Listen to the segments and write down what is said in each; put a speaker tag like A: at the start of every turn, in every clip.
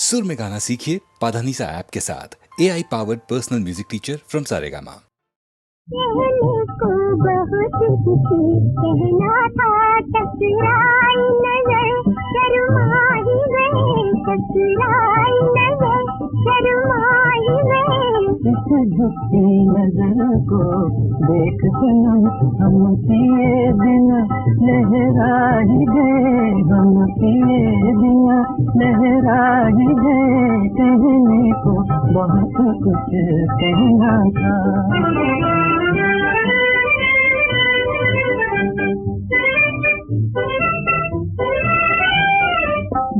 A: सुर में गाना सीखिए पाधानीसा ऐप के साथ। AI powered personal music teacher from Saregama.
B: कहने को बहुत कुछ कहना था, टकराई नजर शर्मा ही गए, टकराई नजर शर्मा ही गए।
C: इस झुकती नजर को देख सनम हम पिए बिना लहरा ही गए, हम पिए बिना लहरा ही गए। कहने को बहुत कुछ कहना था।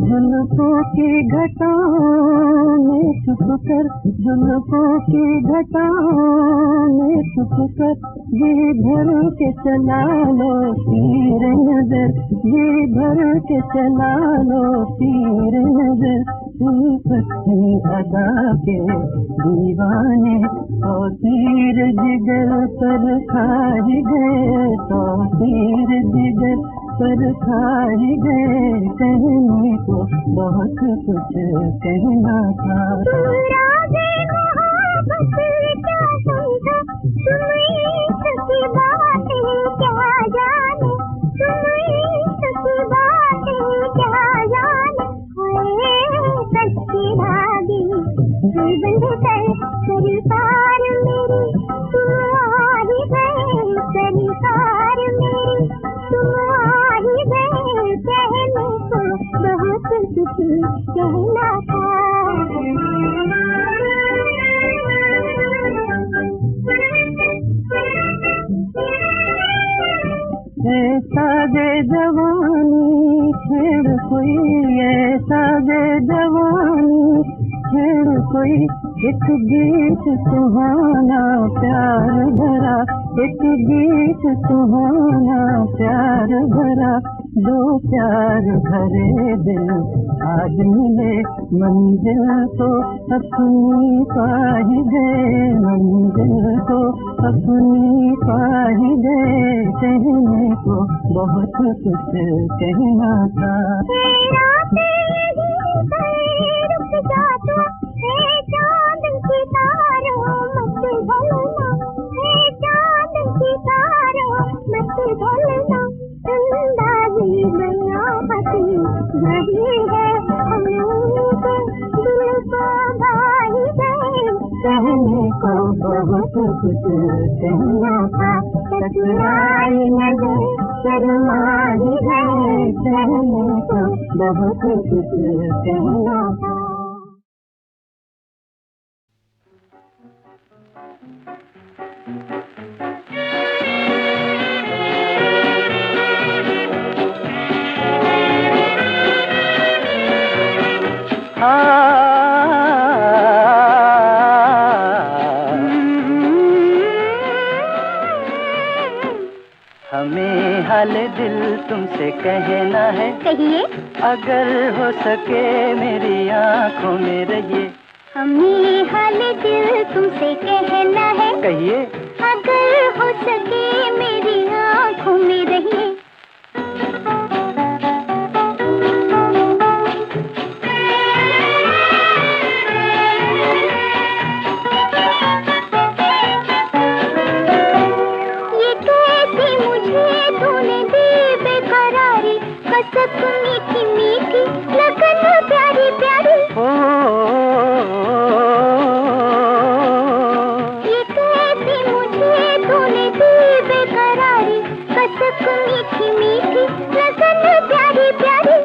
C: जुल्फों की घटाओं में छुप कर, जुल्फों की घटाओं में छुप कर, जी भर के चला लो तीर नजर, जी भर के चला लो तीर नजर। उल्फती अदा के दीवाने तो तीर जिगर पर खाई गए, तो तीर जिगर पर खाई गए। कहने को बहुत कुछ कहना था।
B: कहना था।
C: ऐसा दे जवानी छेड़ कोई, ऐसा दे जवानी छेड़ कोई, एक गीत सुहाना प्यार भरा, एक गीत सुहाना प्यार भरा। दो प्यार भरे दिल आज मिले, मंजिल को अपनी पाही गए, मंजिल को अपनी पाही गए। कहने को बहुत कुछ कहना था। कहने को बहुत कुछ कहना था। टकराई नजर शर्मा ही गए। कहने को बहुत कुछ कहना था। हमें हाल दिल तुमसे कहना है,
B: कहिए।
C: अगर हो सके मेरी आंखों में रहिए।
B: हमें हाल दिल तुमसे कहना है,
C: कहिए।
B: अगर हो सके मेरी आंखों में रहिए। मीठी मीठी लगन प्यारी प्यारी, ये कैसी मुझे तूने दी बेकरारी। कसक मीठी मीठी लगन प्यारी प्यारी।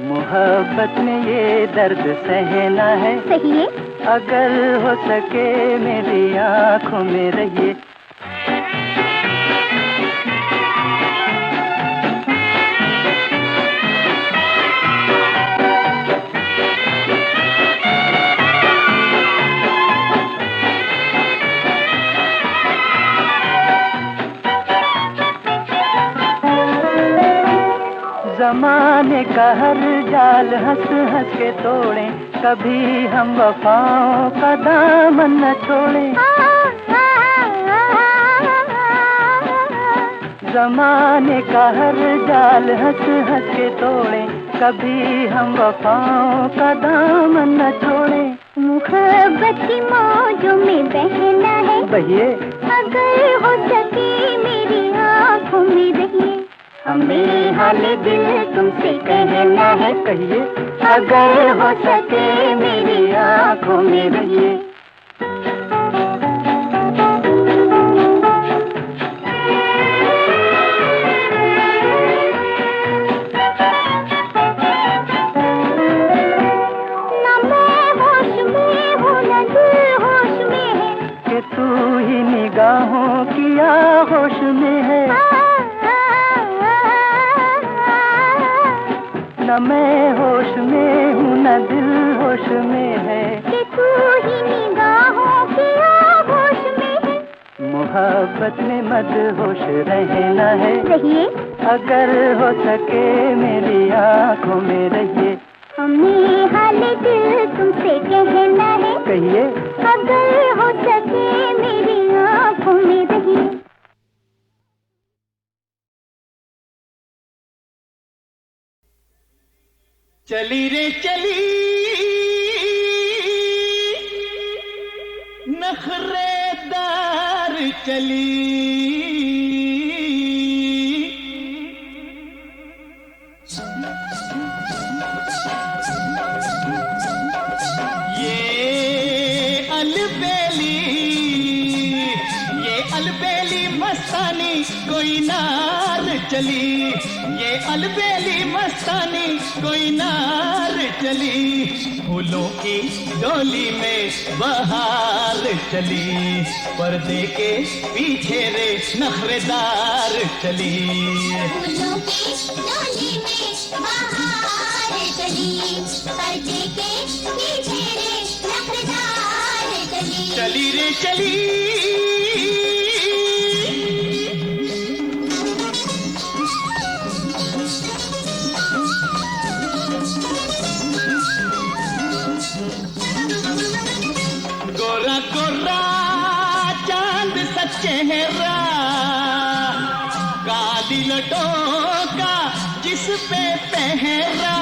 C: मोहब्बत में ये दर्द सहना है,
B: सहिए।
C: अगर हो सके मेरी आंखों में रहिए। जमाने का हर जाल हंस हंस के तोड़े, कभी हम वफाओं का दामन न छोड़े। जमाने का हर जाल हंस हंस के तोड़े, कभी हम वफाओं का दामन न छोड़े,
B: मुहब्बत की मौजों में बहना है,
C: बहिए
B: अगर हो सके मेरी आँखों में रहिए। हमें हाल दिल तुमसे कहना है,
C: कहिए
B: अगर हो सके मेरी आँखों में रहिए। न मैं होश में हूँ न दिल होश में है,
C: कि तू ही निगाहों की आगोश में है। न मैं होश में हूँ न दिल होश में है,
B: कि तू ही निगाहों की आगोश में है।
C: मोहब्बत में मदहोश रहना है,
B: रहिए
C: अगर हो सके मेरी आँखों में रहिए।
B: हमें हाल दिल तुमसे कहना है,
C: कहिए
B: अगर हो सके मेरी आँखों में रहिए।
D: चली रे चली नखरेदार चली, ये अलबेली मस्तानी कोई नार चली, ये अलबेली मस्तानी कोई नार चली। फूलों की डोली में बहार चली, पर्दे के पीछे रे नखरेदार चली।
B: फूलों की डोली में बहार चली, पर्दे के पीछे रे नखरेदार चली।
D: चली रे चली गोरा गोरा चांद सा चेहरा, काली लटों का जिस पे पहरा।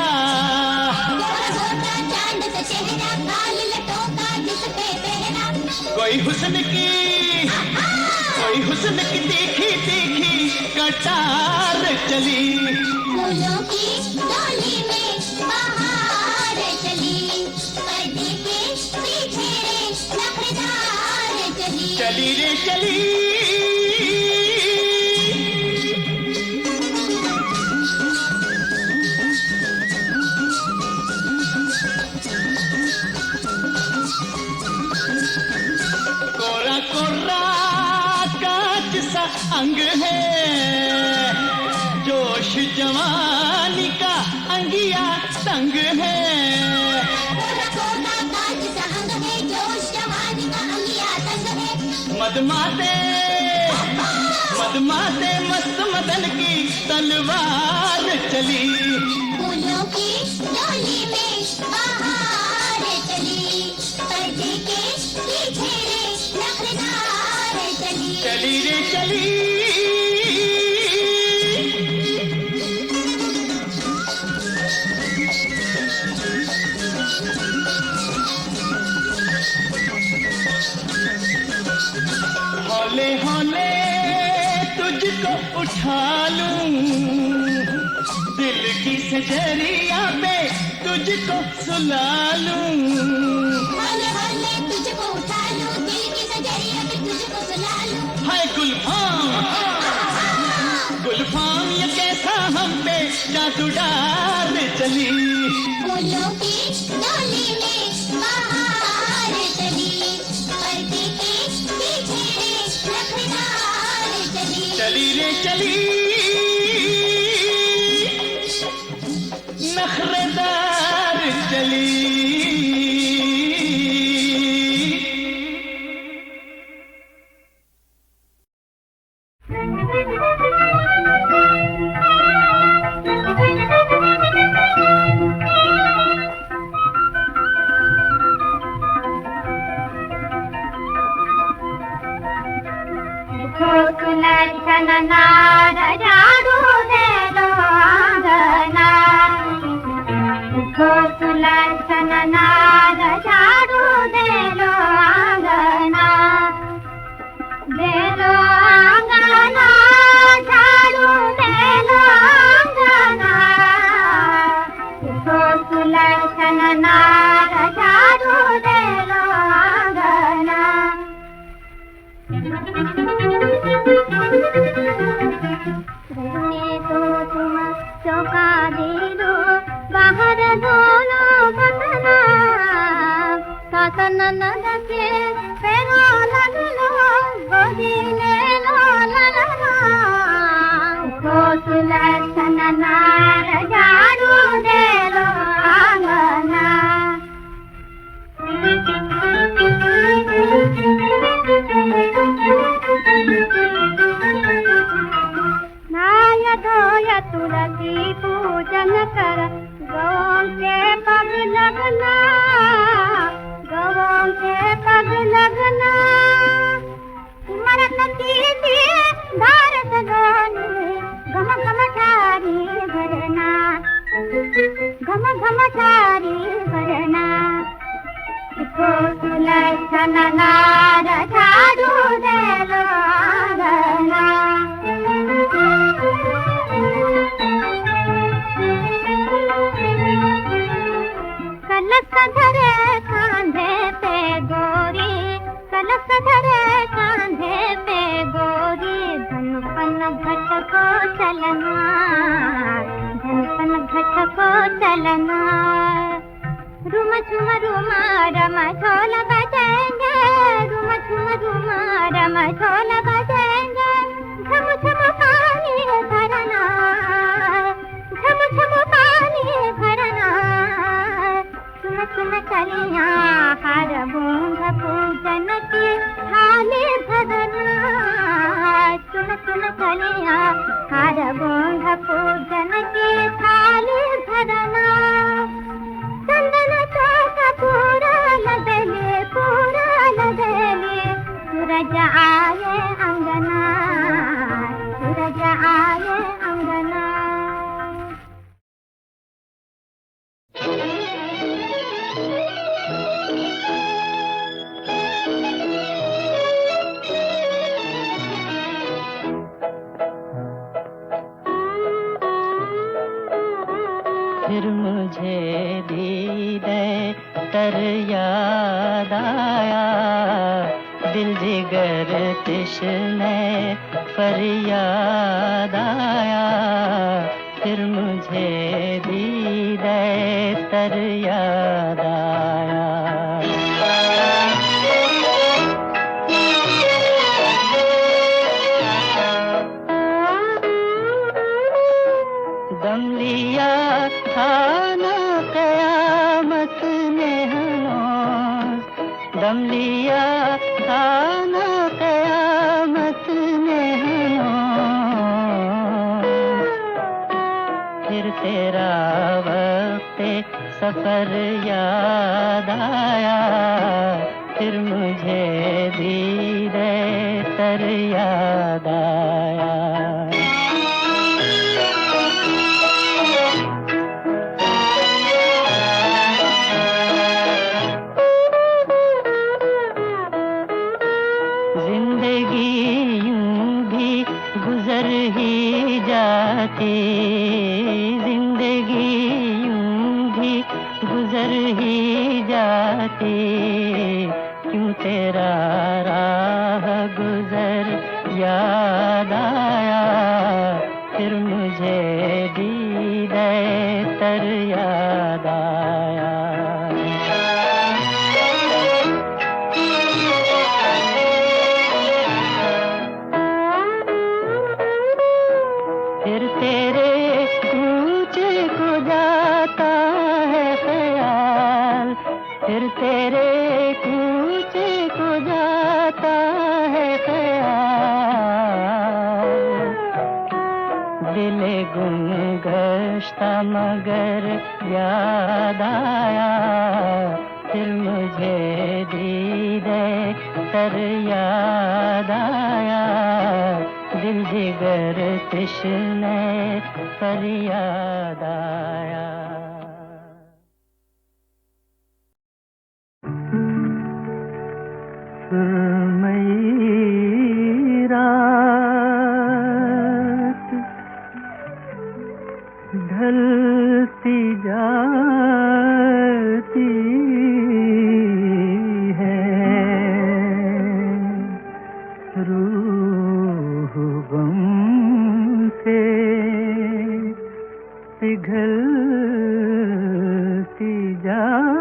B: चांद सा चेहरा, काली लटों का जिस पे पहरा।
D: कोई हुस्न की तीखी तीखी कटार चली।
B: फूलों की डोली में बहार चली, पर्दे के पीछे रे नखरेदार चली।
D: चली रे चली कोरा कोरा कांच सा अंग है, जोश जवानी का अंगिया तंग है।
B: कोरा कोरा कांच सा अंग है, जोश जवानी का अंगिया तंग है।
D: मदमाते मस्त मदन की तलवार चली।
B: फूलों की डोली में बहार चली, पर्दे के पीछे रे नखरेदार चली।
D: चली रे चली हौले हौले तुझको उठा लूं, दिल की सजरिया पे तुझको सुला लूं।
B: हौले हौले तुझको उठा लूं, दिल की सजरिया पे तुझको सुला लूं।
D: हाय गुलफाम ये कैसा हम पे जादू डाल चली।
B: फूलों की डोली में बहार चली, पर्दे के पीछे रे नखरेदार चली।
D: चली रे चली नखरेदार चली।
B: सुलक्षण नार झाड़ू दे लो आंगना, दे लो आंगना झाड़ू दे लो आंगना, उठो सुलक्षण नार झाड़ू दे लो आंगना। रहने दो तुम चौका दे दो, बाहर धोलो बतना, सासन न के पैरों लग लो, गोदी ले लो ललना, उठो सुलक्षण नार झाड़ू दे लो आंगना। नाय धोय तुलसी पूजन कर, गौं के पग लगना, गौं के पग लगना, मरत कीजिए भारत गानी, घम घम छारी भरना, घम घम छारी भरना, उठो सुलक्षण नार झाड़ू दे लो आंगना। कलश धरे कांधे पे गोरी, कलश धरे कांधे पे गोरी, धनपन घट को चलना, धनपन घट को चलना, रुम झुम रुमा रम झोल बजेंगे, रुम झुम रुमा रम झोल बजेंगे, झम झम पानी भरना, झम झम पानी भरना, सुन सुन कलियां हर बूंद पूजन की थाली भरना, सुन सुन कलियां हर बूंद पूजन की थाली भरना, चंदन चौका पूरा लदले, सूरज आए अंगना, सूरज आए अंगना।
C: फिर मुझे दीदे तर याद आया, दिल जिगर तिश्ने फरियाद आया, फिर मुझे दीदे तर याद आया। दम लिया था ना क़यामत ने हनूज़, दम लिया था ना क़यामत ने हनूज़, फिर तेरा वक़्ते सफ़र याद आया, फिर मुझे दीदे तर याद आया। गुजर ही जाती, जिंदगी यूं भी गुजर ही जाती, क्यों तेरा राह गुजर याद आया, फिर मुझे दीदे तर याद आया। फिर तेरे कूचे को जाता है ख्याल, फिर तेरे कूचे को जाता है ख्याल, दिल गुम गश्ता मगर याद आया, फिर मुझे दीदे तर याद आया, दिल जिगर तिश्ने फरियाद आया। सुरमई रात ढलती जाती है, रूह गम से पिघलती जाती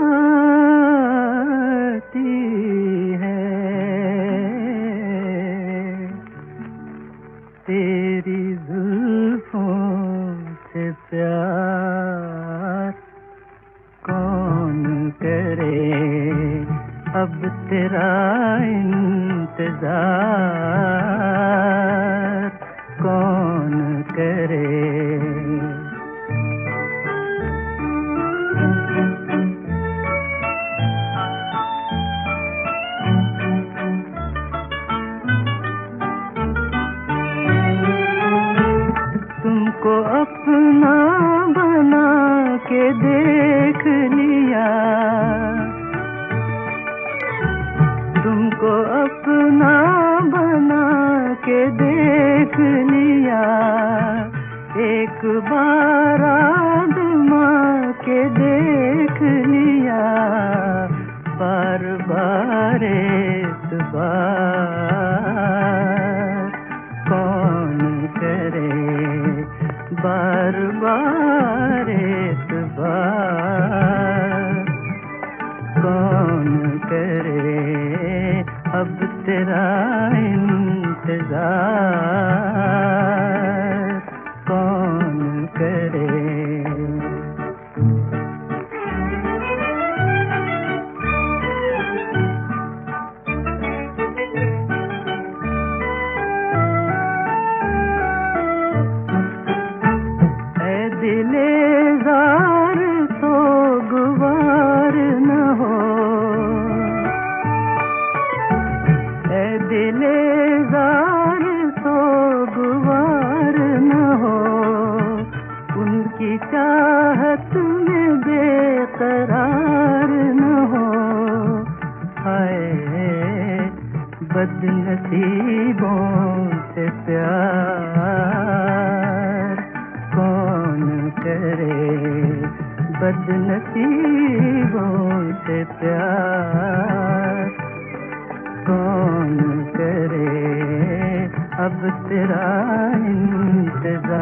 C: है। तेरी जुल्फों से प्यार कौन करे, अब तेरा इंतजार कौन करे। तुमको अपना बना के देख लिया, तुमको अपना बना के देख लिया, एक बार आज़मा के देख लिया, बार बार एतबार कौन करे, बार बार एतबार कौन करे, अब तेरा इंतजार कौन करे। दिले ज़ार तो गुवार न हो, ऐ दिले ज़ार तो गुवार न हो, उनकी चाहत में बेकरार न हो। हाय बदनसीबों से प्यार कौन करे, बदनसीबों से प्यार कौन करे, अब तेरा इंतजार